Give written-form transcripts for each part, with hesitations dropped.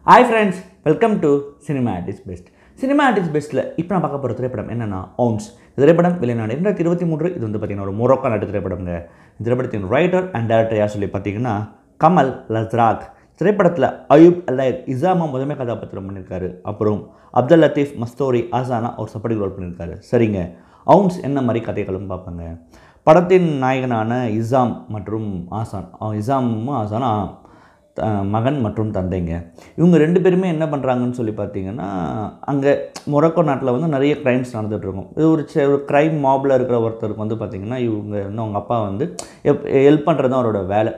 Hi friends, welcome to Cinema at its Best. Cinema at its Bestல இப்போ நான் பார்க்க போகிற திரைப்படம் என்னென்னா Ounce. இந்த திரைப்படம் வெளிநாடு 2023. இது வந்து பார்த்திங்கன்னா ஒரு மொரோக்கோ நாட்டு திரைப்படம்ங்க. இந்த திரைப்படத்தின் ரைட்டர் அண்ட் டைரக்டர் யார் சொல்லி பார்த்தீங்கன்னா கமல் லஸ்ராக். திரைப்படத்தில் அயூப் அலைர் இசாமா முதன்மை கதாபாத்திரம் பண்ணியிருக்காரு. அப்புறம் அப்துல் லத்தீஃப் மஸ்தோரி ஆசானா ஒரு சப்போர்ட்டிங் ரோல் பண்ணியிருக்காரு. சரிங்க, Ounce என்ன மாதிரி கதைகளும் பார்ப்பாங்க. படத்தின் நாயகனான இசாம் மற்றும் ஆசான், இசாமும் ஆசானும் மகன் மற்றும் தந்தைங்க. இவங்க ரெண்டு பேருமே என்ன பண்ணுறாங்கன்னு சொல்லி பார்த்தீங்கன்னா, அங்கே மொரோக்கோ நாட்டில் வந்து நிறைய க்ரைம்ஸ் நடந்துகிட்ருக்கும். இது ஒரு க்ரைம் மாபில் இருக்கிற ஒருத்தருக்கு வந்து பார்த்திங்கன்னா, இவங்க வந்து அவங்க அப்பா வந்து ஹெல்ப் பண்ணுறது தான் அவரோட வேலை.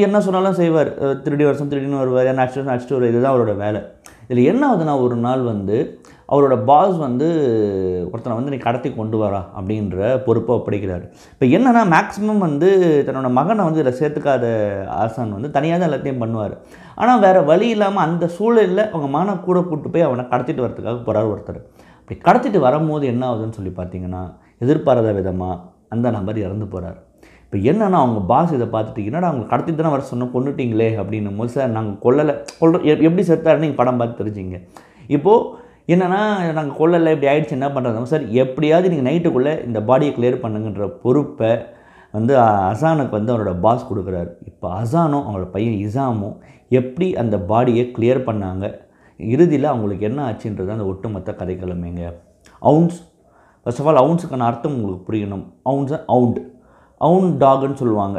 என்ன சொன்னாலும் செய்வார். திருடின்னு வருவார், நடிச்சுட்டு வருவார். இதுதான் அவரோட வேலை. இதில் என்ன ஆகுதுன்னா, ஒரு நாள் வந்து அவரோட பாஸ் வந்து ஒருத்தனை வந்து நீ கடத்தி கொண்டு வரா அப்படின்ற பொறுப்பை ஒப்படைக்கிறார். இப்போ என்னென்னா, மேக்ஸிமம் வந்து தன்னோட மகனை வந்து இதில் சேர்த்துக்காத ஆசான் வந்து தனியாக தான் எல்லாத்தையும் பண்ணுவார். ஆனால் வேறு வழி இல்லாமல் அந்த சூழலில் அவங்க மகனை கூட கூப்பிட்டு போய் அவனை கடத்திட்டு வரதுக்காக போகிறார் ஒருத்தர். அப்படி கடத்திட்டு வரும்போது என்ன ஆகுதுன்னு சொல்லி பார்த்தீங்கன்னா, எதிர்பாராத விதமாக அந்த நபர் இறந்து போகிறார். இப்போ என்னென்னா, அவங்க பாஸ் இதை பார்த்துட்டு என்னடா அவங்க கடத்திட்டு தானே வர சொன்ன கொண்டுட்டிங்களே அப்படின்னும் போது, சார் நாங்கள் கொல்ல எப்படி செத்தாருன்னு நீங்கள் படம் பார்த்து தெரிஞ்சிங்க. இப்போது என்னென்னா, நாங்கள் கொல்லலை இப்படி ஆகிடுச்சு, என்ன பண்ணுறது சார், எப்படியாவது நீங்கள் நைட்டுக்குள்ளே இந்த பாடியை கிளியர் பண்ணுங்கன்ற பொறுப்பை வந்து அசானுக்கு வந்து அவரோட பாஸ் கொடுக்குறாரு. இப்போ அசானும் அவங்களோட பையன் இசாமும் எப்படி அந்த பாடியை கிளியர் பண்ணாங்க, இறுதியில் அவங்களுக்கு என்ன ஆச்சுன்றது அந்த ஒட்டுமொத்த கதைக்கிழமைங்க. Ounce, ஃபர்ஸ்ட் ஆஃப் ஆல் Ounceக்கான அர்த்தம் உங்களுக்கு புரியணும். அவுண்ட் டாக்னு சொல்லுவாங்க.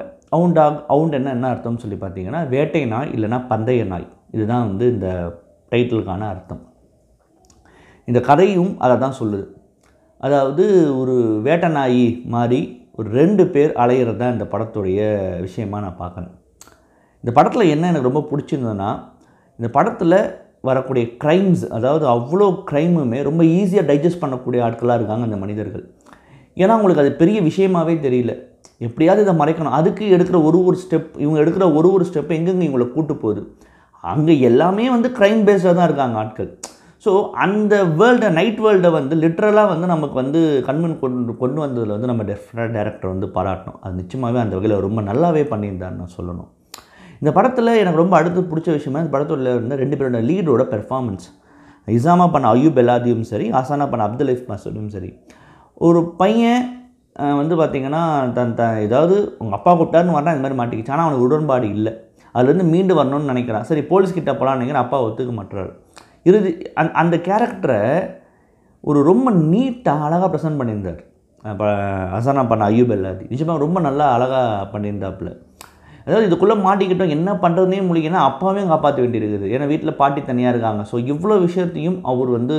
அவுண்ட் என்ன அர்த்தம்னு சொல்லி பார்த்தீங்கன்னா, வேட்டை நாய் இல்லைனா பந்தய நாய். இதுதான் வந்து இந்த டைட்டிலுக்கான அர்த்தம். இந்த கதையும் அதை தான் சொல்லுது. அதாவது ஒரு வேட்டை நாய் மாதிரி ஒரு 2 பேர் அலையிறது தான் இந்த படத்துடைய விஷயமாக நான் பார்க்குறேன். இந்த படத்தில் என்ன எனக்கு ரொம்ப பிடிச்சிருந்ததுன்னா, இந்த படத்தில் வரக்கூடிய க்ரைம்ஸ், அதாவது அவ்வளோ க்ரைமுமே ரொம்ப ஈஸியாக டைஜஸ்ட் பண்ணக்கூடிய ஆட்களாக இருக்காங்க அந்த மனிதர்கள். ஏன்னா அவங்களுக்கு அது பெரிய விஷயமாகவே தெரியல. எப்படியாவது இதை மறைக்கணும். அதுக்கு எடுக்கிற இவங்க எடுக்கிற ஒரு ஸ்டெப் எங்கெங்கே இவங்களை கூட்டு போகுது. அங்கே எல்லாமே வந்து க்ரைம் பேஸ்டாக தான் இருக்காங்க ஆட்கள். ஸோ அந்த நைட் வேர்ல்டை வந்து லிட்ரலாக வந்து நமக்கு வந்து கண்முன் கொண்டு வந்ததில் வந்து நம்ம டேரக்டர் வந்து பாராட்டணும். அது நிச்சயமாகவே அந்த வகையில் ரொம்ப நல்லாவே பண்ணியிருந்தாருன்னு நான் சொல்லணும். இந்த படத்தில் எனக்கு ரொம்ப அடுத்து பிடிச்ச விஷயமா இந்த படத்தில் இருந்த 2 பேரோட லீடோட பெர்ஃபார்மன்ஸ். இசாமா பண்ண அயூப் அலையும் சரி, ஆசானா பண்ண அப்துல் லத்தீஃப் மஸ்தோரியும் சரி. ஒரு பையன் வந்து பார்த்திங்கன்னா ஏதாவது உங்கள் அப்பா கூப்பிட்டாருன்னு வரனா இந்த மாதிரி மாட்டிக்கிச்சு. ஆனால் அவனுக்கு உடன்பாடு இல்லை. அதுலேருந்து மீண்டு வரணும்னு நினைக்கிறான். சரி போலீஸ்கிட்ட போகலான்னு நினைக்கிறேன். அப்பா ஒத்துக்க மாட்டுறாரு. அந்த கேரக்டரை ஒரு ரொம்ப நீட்டாக அழகாக ப்ரெசென்ட் பண்ணியிருந்தார். இப்போ அசானா பண்ண அயூப் அலையும் நிஜமாக ரொம்ப நல்லா அழகாக பண்ணியிருந்தாப்புல. அதாவது இதுக்குள்ளே மாட்டிக்கிட்டோம், என்ன பண்ணுறதுனே முடியலன்னா அப்பாவையும் காப்பாற்ற வேண்டியிருக்குது. ஏன்னா வீட்டில் பாட்டி தனியாக இருக்காங்க. ஸோ இவ்வளோ விஷயத்தையும் அவர் வந்து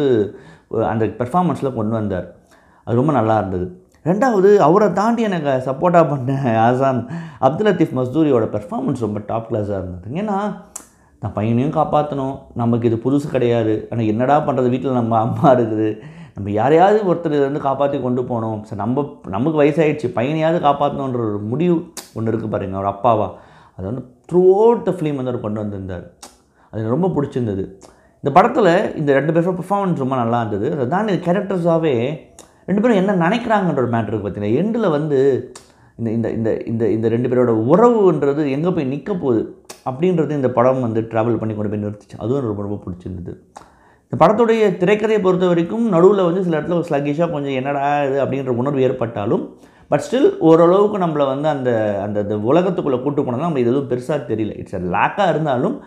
அந்த பெர்ஃபார்மன்ஸில் கொண்டு வந்தார். அது ரொம்ப நல்லா இருந்தது. ரெண்டாவது, அவரை தாண்டி எனக்கு சப்போர்ட்டாக பண்ண ஆசான் அப்துல் லத்தீஃப் மஸ்தூரியோட பெர்ஃபார்மன்ஸ் ரொம்ப டாப் கிளாஸாக இருந்தது. ஏன்னா நான் பையனையும் காப்பாற்றணும், நமக்கு இது புதுசு கிடையாது, ஆனால் என்னடா பண்ணுறது, வீட்டில் நம்ம அம்மா இருக்குது, நம்ம யாரையாவது ஒருத்தர் இருந்து காப்பாற்றி கொண்டு போகணும், சார் நமக்கு வயசாகிடுச்சு, பையனையாவது காப்பாற்றணுன்ற ஒரு முடிவு ஒன்று இருக்குது பாருங்கள், அவர் அப்பாவா. அதை வந்து த்ரூ அவுட் த ஃபிலிம் வந்து அவர் கொண்டு வந்திருந்தார். அது ரொம்ப பிடிச்சிருந்தது. இந்த படத்தில் இந்த 2 பேரோட பெர்ஃபார்மன்ஸ் ரொம்ப நல்லா இருந்தது. அதை தான் இந்த கேரக்டர்ஸாகவே 2 பேரும் என்ன நினைக்கிறாங்கன்ற ஒரு மேட்ருக்கு பார்த்தீங்கன்னா, எண்டில் வந்து இந்த 2 பேரோட உறவுன்றது எங்கே போய் நிற்க போகுது அப்படின்றது இந்த படம் வந்து ட்ராவல் பண்ணி கொண்டு போய் நிறுத்திச்சு. அதுவும் ரொம்ப ரொம்ப பிடிச்சிருந்தது. இந்த படத்துடைய திரைக்கதையை பொறுத்த வரைக்கும் நடுவில் வந்து சில இடத்துல ஒரு ஸ்லக்கிஷாக கொஞ்சம் என்னடா இது அப்படின்ற உணர்வு ஏற்பட்டாலும், பட் ஸ்டில் ஓரளவுக்கு நம்மளை வந்து அந்த உலகத்துக்குள்ளே கூட்டு போனோம்னா நம்ம இது எதுவும் பெருசாக தெரியல. ஸ்லாக் இருந்தாலும்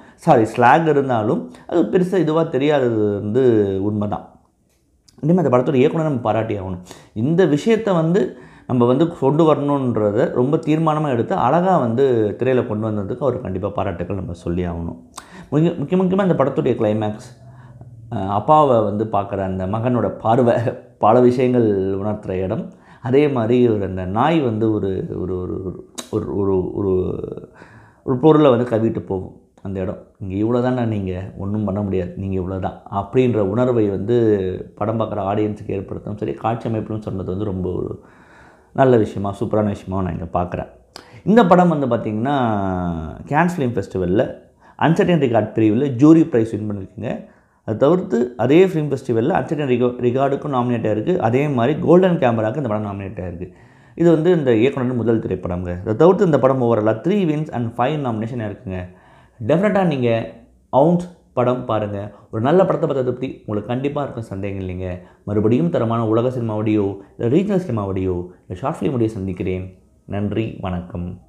அது பெருசாக இதுவாக தெரியாதது வந்து உண்மை தான். இனிமேல் அந்த படத்தோட இயக்குனர் நம்ம பாராட்டி ஆகணும். இந்த விஷயத்தை வந்து நம்ம வந்து கொண்டு வரணுன்றதை ரொம்ப தீர்மானமாக எடுத்து அழகாக வந்து திரையில் கொண்டு வந்ததுக்கு அவர் கண்டிப்பாக பாராட்டுக்கள் நம்ம சொல்லி ஆகணும். முக்கியமாக இந்த படத்துடைய கிளைமேக்ஸ், அப்பாவை வந்து பார்க்குற அந்த மகனோட பார்வை பல விஷயங்கள் உணர்த்துகிற இடம். அதே மாதிரி அந்த நாய் வந்து ஒரு ஒரு ஒரு ஒரு ஒரு பொருளை வந்து கவிட்டு போகும். அந்த இடம், இங்கே இவ்வளோ தானே, நீங்கள் ஒன்றும் பண்ண முடியாது, நீங்கள் இவ்வளோ தான் அப்படின்ற உணர்வை வந்து படம் பார்க்குற ஆடியன்ஸுக்கு ஏற்படுத்தும். சரி, காட்சி அமைப்புன்னு சொன்னது வந்து ரொம்ப ஒரு நல்ல விஷயமா, சூப்பரான விஷயமாக நான் இங்கே பார்க்குறேன். இந்த படம் வந்து பார்த்திங்கன்னா கேன்ஸ் ஃபிலிம் ஃபெஸ்டிவலில் அன்சர்டன் ரிகார்ட் பிரிவில் ஜூரி ப்ரைஸ் வின் பண்ணியிருக்குங்க. அதை தவிர்த்து அதே ஃபிலிம் ஃபெஸ்டிவலில் அன்சர்டன் ரிகார்டுக்கும் நாமினேட் ஆகிருக்கு. அதே மாதிரி கோல்டன் கேமராவுக்கு இந்த படம் நாமினேட் ஆகிருக்கு. இது வந்து இந்த இயக்குனர் முதல் திரைப்படங்க. அதை தவிர்த்து இந்த படம் ஓவராலாக 3 wins and 5 நாமினேஷன் இருக்குங்க. டெஃபினட்டாக நீங்கள் Ounce படம் பாருங்கள். ஒரு நல்ல படத்தை பற்றி உங்களுக்கு கண்டிப்பாக இருக்கும், சந்தேகம் இல்லைங்க. மறுபடியும் தரமான உலக சினிமாவடியோ இல்லை ரீஜனல் சினிமாவடியோ இல்லை ஷார்ட் ஃபிலிமுடைய சந்திக்கிறேன். நன்றி, வணக்கம்.